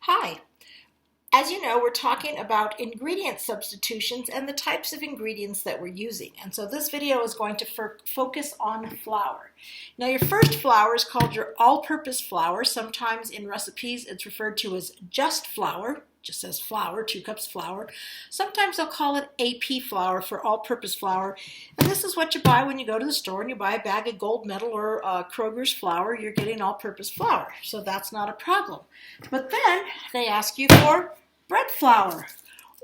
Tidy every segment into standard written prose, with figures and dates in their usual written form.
Hi. As you know, we're talking about ingredient substitutions and the types of ingredients that we're using. And so this video is going to focus on flour. Now your first flour is called your all-purpose flour. Sometimes in recipes it's referred to as just flour, just says flour, 2 cups flour. Sometimes they'll call it AP flour for all-purpose flour. And this is what you buy when you go to the store and you buy a bag of Gold Medal or Kroger's flour. You're getting all-purpose flour, so that's not a problem. But then they ask you for bread flour,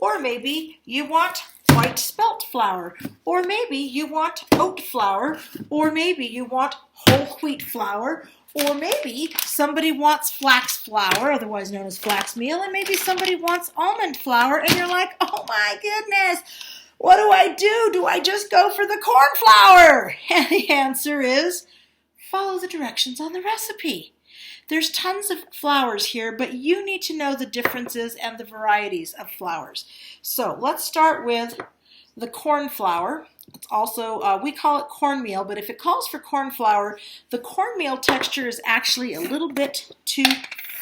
or maybe you want white spelt flour, or maybe you want oat flour, or maybe you want whole wheat flour, or maybe somebody wants flax flour, otherwise known as flax meal, and maybe somebody wants almond flour, and you're like, oh my goodness, what do I do? Do I just go for the corn flour? And the answer is follow the directions on the recipe. There's tons of flours here, but you need to know the differences and the varieties of flours. So let's start with the corn flour. It's also, we call it cornmeal, but if it calls for corn flour, the cornmeal texture is actually a little bit too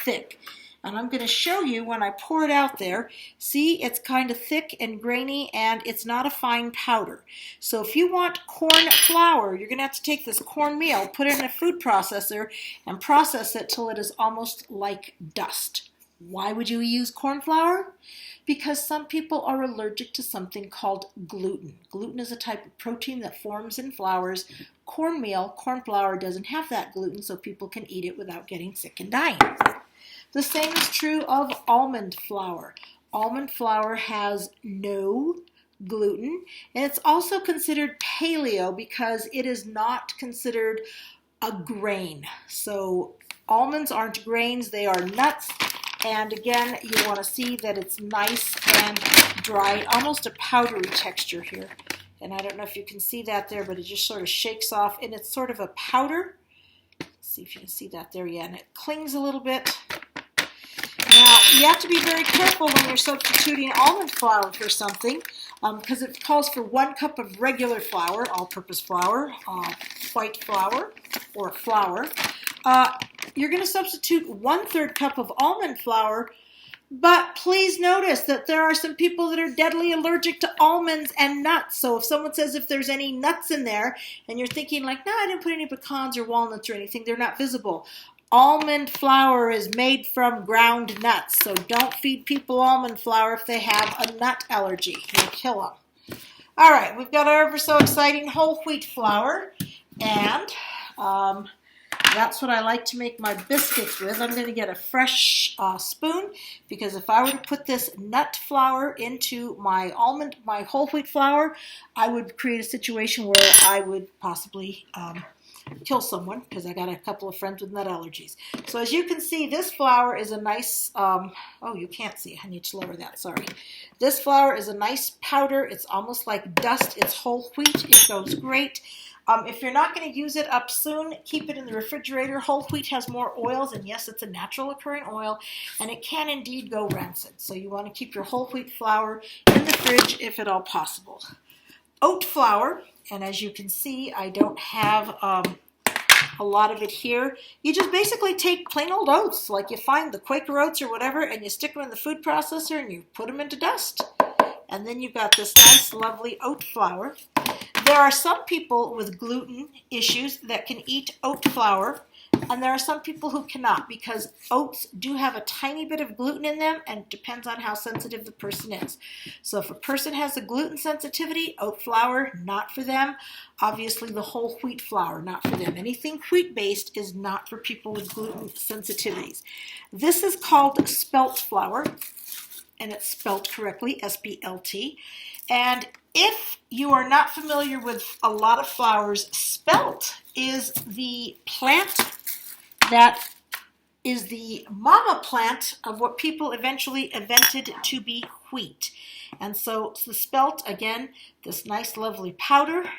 thick. And I'm going to show you when I pour it out there. See, it's kind of thick and grainy, and it's not a fine powder. So if you want corn flour, you're going to have to take this cornmeal, put it in a food processor, and process it till it is almost like dust. Why would you use corn flour? Because some people are allergic to something called gluten. Gluten is a type of protein that forms in flours. Cornmeal, corn flour, doesn't have that gluten, so people can eat it without getting sick and dying. The same is true of almond flour. Almond flour has no gluten, and it's also considered paleo because it is not considered a grain. So almonds aren't grains, they are nuts. And again, you want to see that it's nice and dry, almost a powdery texture here. And I don't know if you can see that there, but it just sort of shakes off, and it's sort of a powder. Let's see if you can see that there, yeah, and it clings a little bit. Now, you have to be very careful when you're substituting almond flour for something because it calls for 1 cup of regular flour, all-purpose flour, white flour, or flour. You're going to substitute 1/3 cup of almond flour, but please notice that there are some people that are deadly allergic to almonds and nuts. So if someone says if there's any nuts in there, and you're thinking like, no, I didn't put any pecans or walnuts or anything, they're not visible. Almond flour is made from ground nuts, so don't feed people almond flour if they have a nut allergy. You'll kill them. All right, we've got our ever so exciting whole wheat flour, and that's what I like to make my biscuits with. I'm going to get a fresh spoon, because if I were to put this nut flour into my whole wheat flour, I would create a situation where I would possibly kill someone, because I got a couple of friends with nut allergies. So as you can see, this flour is a nice, oh, you can't see, I need to lower that, sorry. This flour is a nice powder. It's almost like dust. It's whole wheat. It goes great. If you're not going to use it up soon, keep it in the refrigerator. Whole wheat has more oils, and yes, it's a natural occurring oil, and it can indeed go rancid. So you want to keep your whole wheat flour in the fridge if at all possible. Oat flour, and as you can see, I don't have a lot of it here. You just basically take plain old oats, like you find the Quaker oats or whatever, and you stick them in the food processor and you put them into dust. And then you've got this nice, lovely oat flour. There are some people with gluten issues that can eat oat flour, and there are some people who cannot, because oats do have a tiny bit of gluten in them, and it depends on how sensitive the person is. So if a person has a gluten sensitivity, oat flour, not for them. Obviously the whole wheat flour, not for them. Anything wheat-based is not for people with gluten sensitivities. This is called spelt flour, and it's spelled correctly, S-P-L-T. And if you are not familiar with a lot of flours, spelt is the plant that is the mama plant of what people eventually invented to be wheat. And so it's the spelt, again, this nice lovely powder.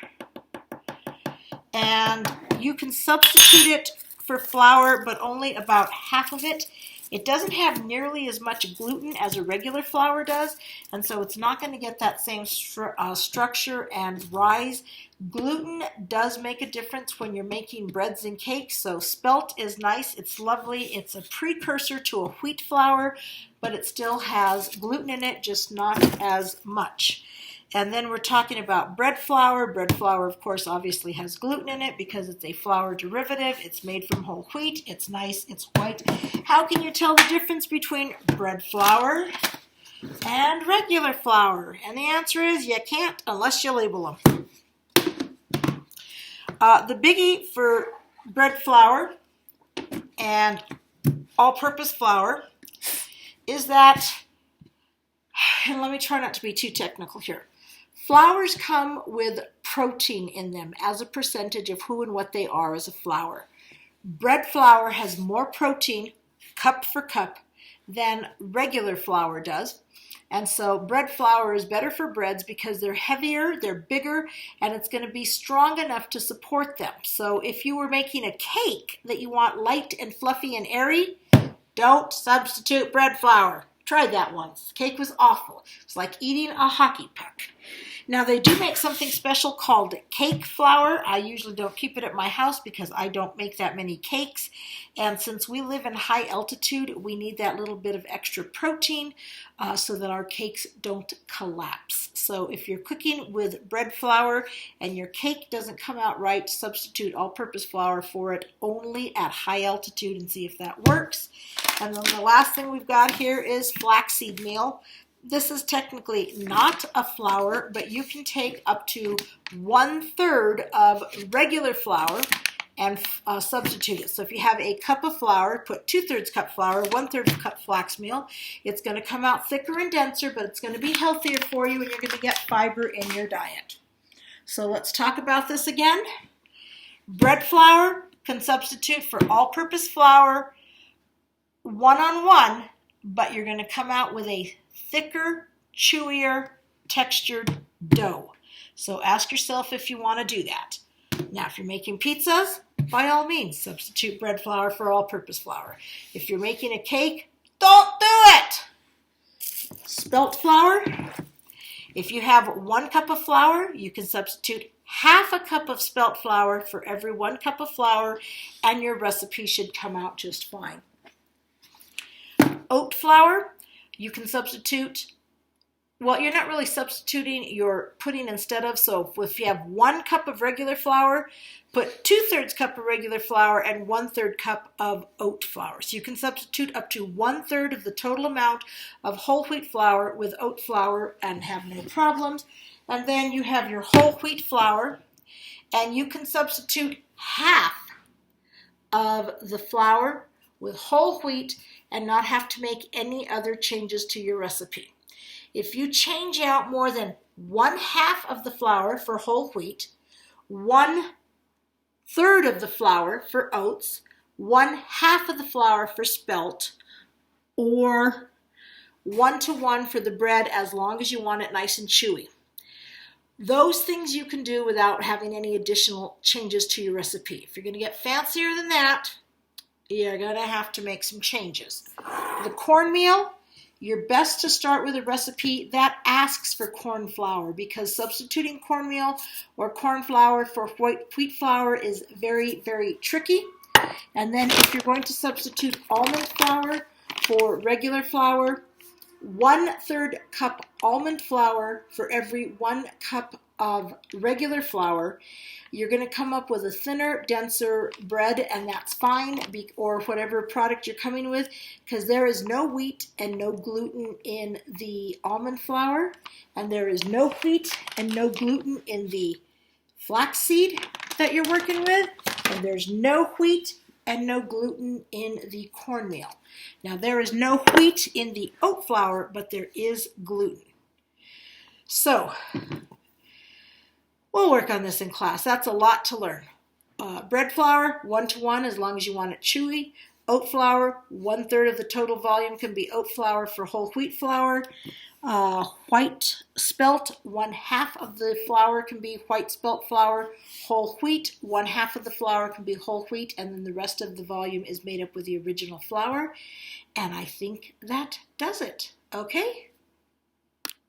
And you can substitute it for flour, but only about half of it. It doesn't have nearly as much gluten as a regular flour does, and so it's not going to get that same structure and rise. Gluten does make a difference when you're making breads and cakes, so spelt is nice. It's lovely. It's a precursor to a wheat flour, but it still has gluten in it, just not as much. And then we're talking about bread flour. Bread flour, of course, obviously has gluten in it because it's a flour derivative. It's made from whole wheat. It's nice. It's white. How can you tell the difference between bread flour and regular flour? And the answer is you can't unless you label them. The biggie for bread flour and all-purpose flour is that, and let me try not to be too technical here, flours come with protein in them as a percentage of who and what they are as a flour. Bread flour has more protein, cup for cup, than regular flour does. And so bread flour is better for breads because they're heavier, they're bigger, and it's going to be strong enough to support them. So if you were making a cake that you want light and fluffy and airy, don't substitute bread flour. Tried that once. Cake was awful. It's like eating a hockey puck. Now, they do make something special called cake flour. I usually don't keep it at my house because I don't make that many cakes. And since we live in high altitude, we need that little bit of extra protein so that our cakes don't collapse. So if you're cooking with bread flour and your cake doesn't come out right, substitute all-purpose flour for it only at high altitude and see if that works. And then the last thing we've got here is flaxseed meal. This is technically not a flour, but you can take up to 1/3 of regular flour and substitute it. So if you have a cup of flour, put 2/3 cup flour, 1/3 cup flax meal. It's going to come out thicker and denser, but it's going to be healthier for you, and you're going to get fiber in your diet. So let's talk about this again. Bread flour can substitute for all-purpose flour one-on-one, but you're going to come out with a thicker, chewier, textured dough. So ask yourself if you want to do that. Now, if you're making pizzas, by all means, substitute bread flour for all-purpose flour. If you're making a cake, don't do it! Spelt flour. If you have 1 cup of flour, you can substitute half a cup of spelt flour for every 1 cup of flour, and your recipe should come out just fine. Oat flour. You can substitute, well, you're not really substituting, you're putting instead of, so if you have 1 cup of regular flour, put 2/3 cup of regular flour and 1/3 cup of oat flour. So you can substitute up to 1/3 of the total amount of whole wheat flour with oat flour and have no problems. And then you have your whole wheat flour, and you can substitute half of the flour with whole wheat and not have to make any other changes to your recipe. If you change out more than 1/2 of the flour for whole wheat, 1/3 of the flour for oats, 1/2 of the flour for spelt, or 1-to-1 for the bread as long as you want it nice and chewy. Those things you can do without having any additional changes to your recipe. If you're going to get fancier than that, you're going to have to make some changes. The cornmeal, you're best to start with a recipe that asks for corn flour because substituting cornmeal or corn flour for wheat flour is very, very tricky. And then if you're going to substitute almond flour for regular flour, 1/3 cup almond flour for every 1 cup of regular flour. You're going to come up with a thinner, denser bread, and that's fine, or whatever product you're coming with, because there is no wheat and no gluten in the almond flour, and there is no wheat and no gluten in the flaxseed that you're working with, and there's no wheat and no gluten in the cornmeal. Now, there is no wheat in the oat flour, but there is gluten. So, we'll work on this in class. That's a lot to learn. Bread flour, 1-to-1 as long as you want it chewy. Oat flour, 1/3 of the total volume can be oat flour for whole wheat flour. White spelt, 1/2 of the flour can be white spelt flour. Whole wheat, 1/2 of the flour can be whole wheat, and then the rest of the volume is made up with the original flour. And I think that does it. Okay?